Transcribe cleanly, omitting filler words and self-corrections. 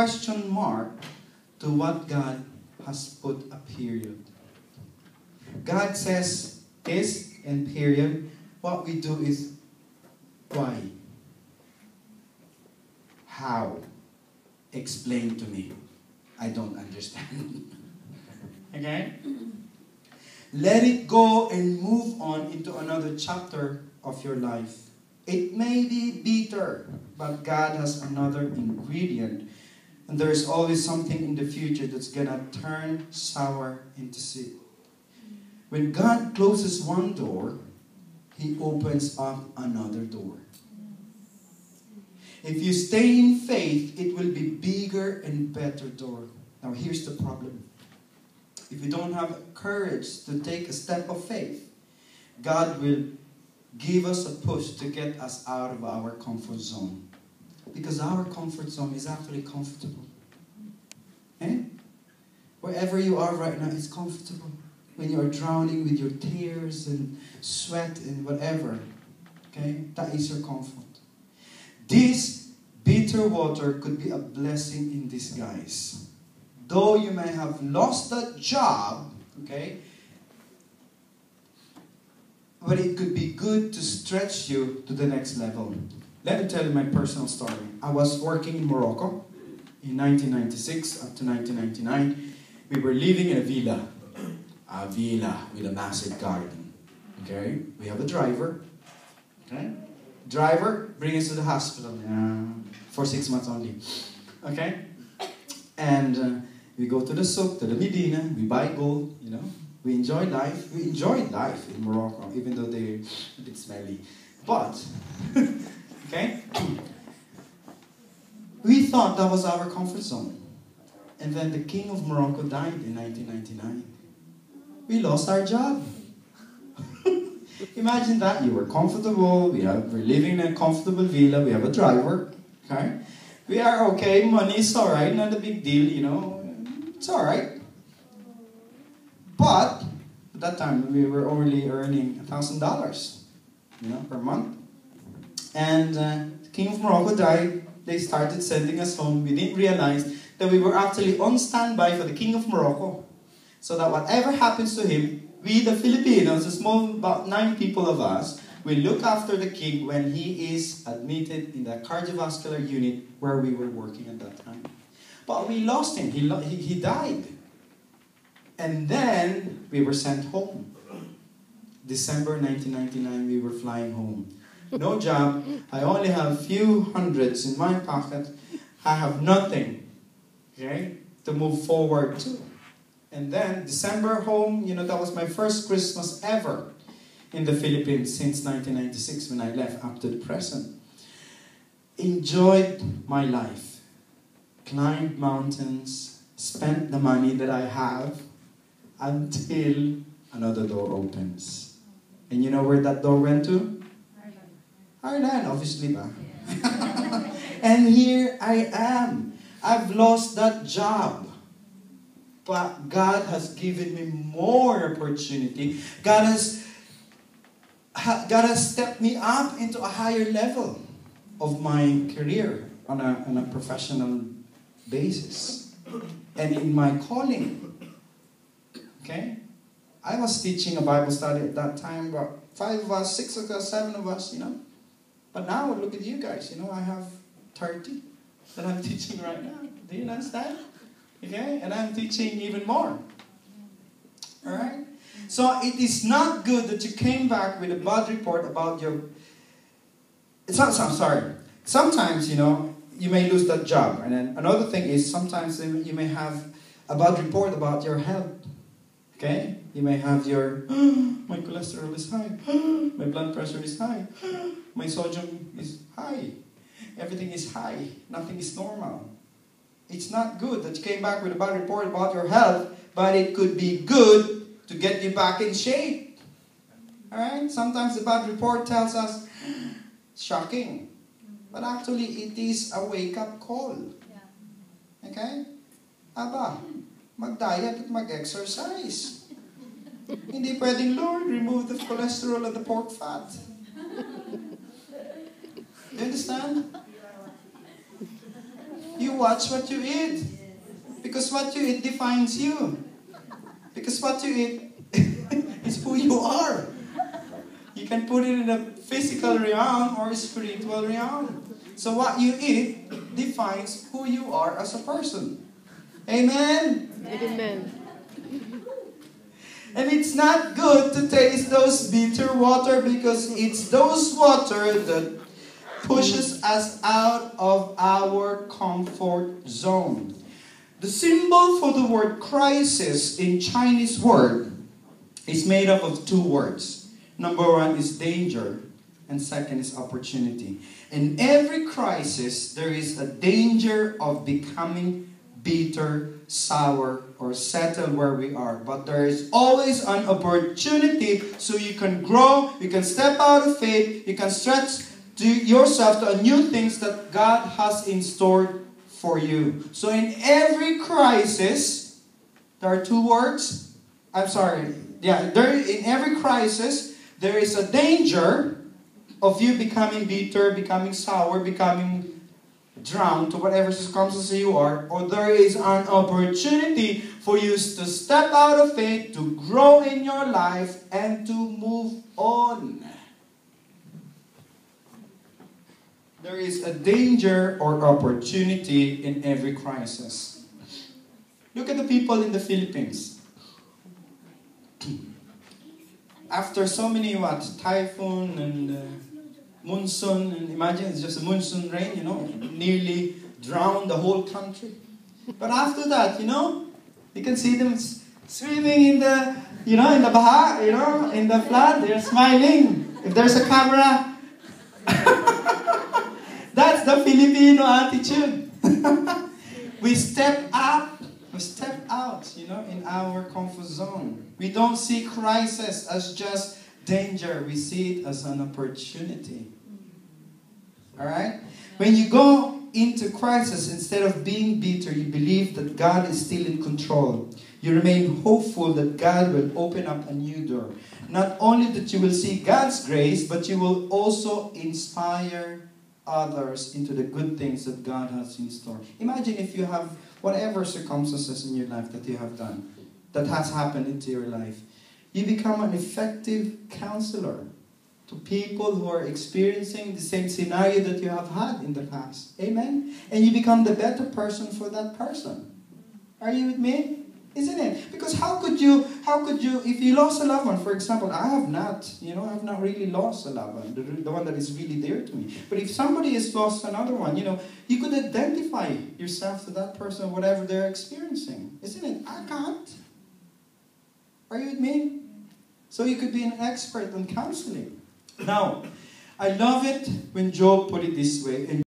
question mark to what God has put a period. God says is and period. What we do is why? How? Explain to me. I don't understand. Okay? Let it go and move on into another chapter of your life. It may be bitter, but God has another ingredient. And there is always something in the future that's going to turn sour into sweet. When God closes one door, He opens up another door. If you stay in faith, it will be bigger and better door. Now here's the problem. If you don't have courage to take a step of faith, God will give us a push to get us out of our comfort zone. Because our comfort zone is actually comfortable. Eh? Wherever you are right now, it's comfortable. When you are drowning with your tears and sweat and whatever, okay, that is your comfort. This bitter water could be a blessing in disguise. Though you may have lost that job, okay, but it could be good to stretch you to the next level. Let me tell you my personal story. I was working in Morocco in 1996 up to 1999. We were living in a villa with a massive garden. Okay, we have a driver. Okay, driver bring us to the hospital for 6 months only. Okay, and we go to the souk, to the Medina. We buy gold. You know, we enjoy life. We enjoyed life in Morocco, even though they're a bit smelly. But okay, we thought that was our comfort zone. And then the king of Morocco died in 1999. We lost our job. Imagine that. You were comfortable. We're living in a comfortable villa. We have a driver. Okay, we are okay. Money is all right. Not a big deal, you know. It's all right. But at that time, we were only earning $1,000, you know, per month. And the king of Morocco died. They started sending us home. We didn't realize that we were actually on standby for the king of Morocco. So that whatever happens to him, we the Filipinos, a small, about 9 people of us, will look after the king when he is admitted in the cardiovascular unit where we were working at that time. But we lost him. He died. And then we were sent home. December 1999, we were flying home. No job. I only have a few hundreds in my pocket. I have nothing, okay, to move forward to. And then December home, you know, that was my first Christmas ever in the Philippines since 1996 when I left up to the present. Enjoyed my life. Climbed mountains. Spent the money that I have until another door opens. And you know where that door went to? Ireland, obviously. Ba? And here I am. I've lost that job. But God has given me more opportunity. God has stepped me up into a higher level of my career on a professional basis. And in my calling. Okay? I was teaching a Bible study at that time, about 5 of us, 6 of us, 7 of us, you know. But now, look at you guys, you know, I have 30 that I'm teaching right now. Do you understand? Okay? And I'm teaching even more. Alright? So, it is not good that you came back with a bad report about your... I'm sorry. Sometimes, you know, you may lose that job. And then another thing is, sometimes you may have a bad report about your health. Okay? You may have your, my cholesterol is high, my blood pressure is high, my sodium is high, everything is high, nothing is normal. It's not good that you came back with a bad report about your health, but it could be good to get you back in shape. Alright? Sometimes the bad report tells us, shocking, but actually it is a wake-up call. Okay? Aba, mag-diet at mag-exercise. Hindi pwedeng, Lord, remove the cholesterol and the pork fat. You understand? You watch what you eat. Because what you eat defines you. Because what you eat is who you are. You can put it in a physical realm or a spiritual realm. So what you eat defines who you are as a person. Amen? Amen. And it's not good to taste those bitter water because it's those water that pushes us out of our comfort zone. The symbol for the word crisis in Chinese word is made up of two words. Number one is danger, and second is opportunity. In every crisis, there is a danger of becoming bitter, sour, or settled where we are. But there is always an opportunity so you can grow, you can step out of faith, you can stretch to yourself to new things that God has in store for you. So in every crisis, there are two words. In every crisis, there is a danger of you becoming bitter, becoming sour, becoming drowned to whatever circumstances you are, or there is an opportunity for you to step out of faith, to grow in your life, and to move on. There is a danger or opportunity in every crisis. Look at the people in the Philippines. After so many typhoon and monsoon, and imagine it's just a monsoon rain, nearly drowned the whole country. But after that, you can see them swimming in the, in the baha, in the flood. They're smiling. If there's a camera, that's the Filipino attitude. We step up. We step out, in our comfort zone. We don't see crisis as just danger. We see it as an opportunity. Alright? When you go into crisis, instead of being bitter, you believe that God is still in control. You remain hopeful that God will open up a new door. Not only that you will see God's grace, but you will also inspire others into the good things that God has in store. Imagine if you have whatever circumstances in your life that you have done, that has happened into your life. You become an effective counselor to people who are experiencing the same scenario that you have had in the past. Amen? And you become the better person for that person. Are you with me? Isn't it? Because how could you, if you lost a loved one, for example, I have not really lost a loved one, the one that is really dear to me. But if somebody has lost another one, you could identify yourself to that person, whatever they're experiencing. Isn't it? I can't. Are you with me? So you could be an expert on counseling. Now, I love it when Job put it this way.